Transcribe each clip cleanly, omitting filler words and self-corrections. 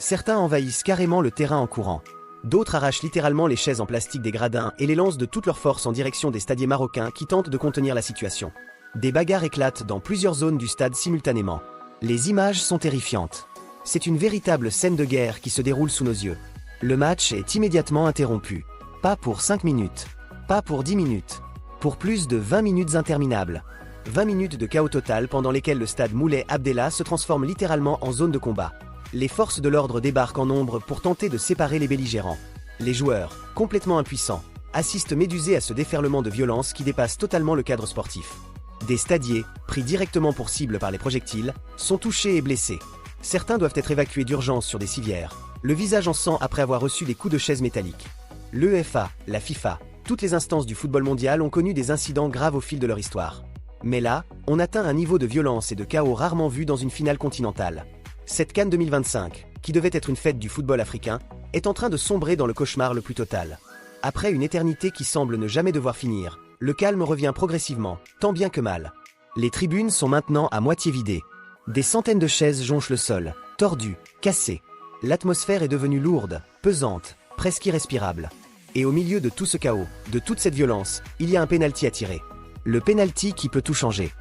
Certains envahissent carrément le terrain en courant. D'autres arrachent littéralement les chaises en plastique des gradins et les lancent de toute leur force en direction des stadiers marocains qui tentent de contenir la situation. Des bagarres éclatent dans plusieurs zones du stade simultanément. Les images sont terrifiantes. C'est une véritable scène de guerre qui se déroule sous nos yeux. Le match est immédiatement interrompu. Pas pour 5 minutes. Pas pour 10 minutes. Pour plus de 20 minutes interminables. 20 minutes de chaos total pendant lesquelles le stade Moulay Abdellah se transforme littéralement en zone de combat. Les forces de l'ordre débarquent en nombre pour tenter de séparer les belligérants. Les joueurs, complètement impuissants, assistent médusés à ce déferlement de violence qui dépasse totalement le cadre sportif. Des stadiers, pris directement pour cible par les projectiles, sont touchés et blessés. Certains doivent être évacués d'urgence sur des civières, le visage en sang après avoir reçu des coups de chaise métallique. L'UEFA, la FIFA, toutes les instances du football mondial ont connu des incidents graves au fil de leur histoire. Mais là, on atteint un niveau de violence et de chaos rarement vu dans une finale continentale. Cette CAN 2025, qui devait être une fête du football africain, est en train de sombrer dans le cauchemar le plus total. Après une éternité qui semble ne jamais devoir finir, le calme revient progressivement, tant bien que mal. Les tribunes sont maintenant à moitié vidées. Des centaines de chaises jonchent le sol, tordues, cassées. L'atmosphère est devenue lourde, pesante, presque irrespirable. Et au milieu de tout ce chaos, de toute cette violence, il y a un pénalty à tirer. Le pénalty qui peut tout changer.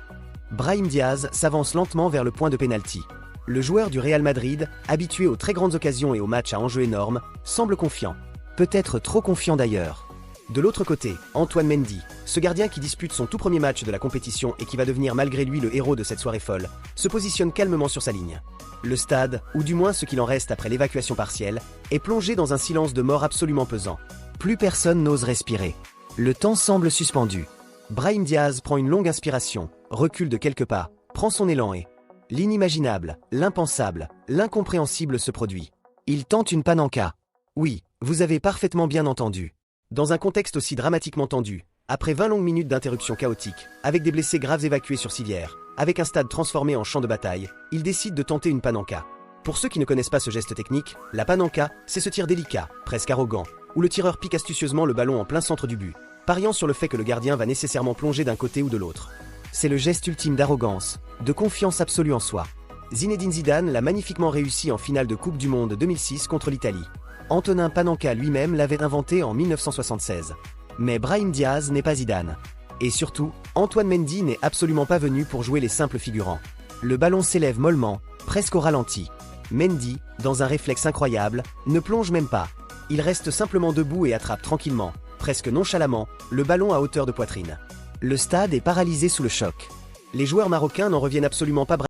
Brahim Diaz s'avance lentement vers le point de pénalty. Le joueur du Real Madrid, habitué aux très grandes occasions et aux matchs à enjeux énormes, semble confiant. Peut-être trop confiant d'ailleurs. De l'autre côté, Antoine Mendy, ce gardien qui dispute son tout premier match de la compétition et qui va devenir malgré lui le héros de cette soirée folle, se positionne calmement sur sa ligne. Le stade, ou du moins ce qu'il en reste après l'évacuation partielle, est plongé dans un silence de mort absolument pesant. Plus personne n'ose respirer. Le temps semble suspendu. Brahim Diaz prend une longue inspiration, recule de quelques pas, prend son élan et... L'inimaginable, l'impensable, l'incompréhensible se produit. Il tente une panenka. Oui, vous avez parfaitement bien entendu. Dans un contexte aussi dramatiquement tendu, après 20 longues minutes d'interruption chaotique, avec des blessés graves évacués sur civière, avec un stade transformé en champ de bataille, il décide de tenter une panenka. Pour ceux qui ne connaissent pas ce geste technique, la panenka, c'est ce tir délicat, presque arrogant, où le tireur pique astucieusement le ballon en plein centre du but, pariant sur le fait que le gardien va nécessairement plonger d'un côté ou de l'autre. C'est le geste ultime d'arrogance, de confiance absolue en soi. Zinedine Zidane l'a magnifiquement réussi en finale de Coupe du Monde 2006 contre l'Italie. Antonin Panenka lui-même l'avait inventé en 1976. Mais Brahim Diaz n'est pas Zidane. Et surtout, Antoine Mendy n'est absolument pas venu pour jouer les simples figurants. Le ballon s'élève mollement, presque au ralenti. Mendy, dans un réflexe incroyable, ne plonge même pas. Il reste simplement debout et attrape tranquillement, presque nonchalamment, le ballon à hauteur de poitrine. Le stade est paralysé sous le choc. Les joueurs marocains n'en reviennent absolument pas.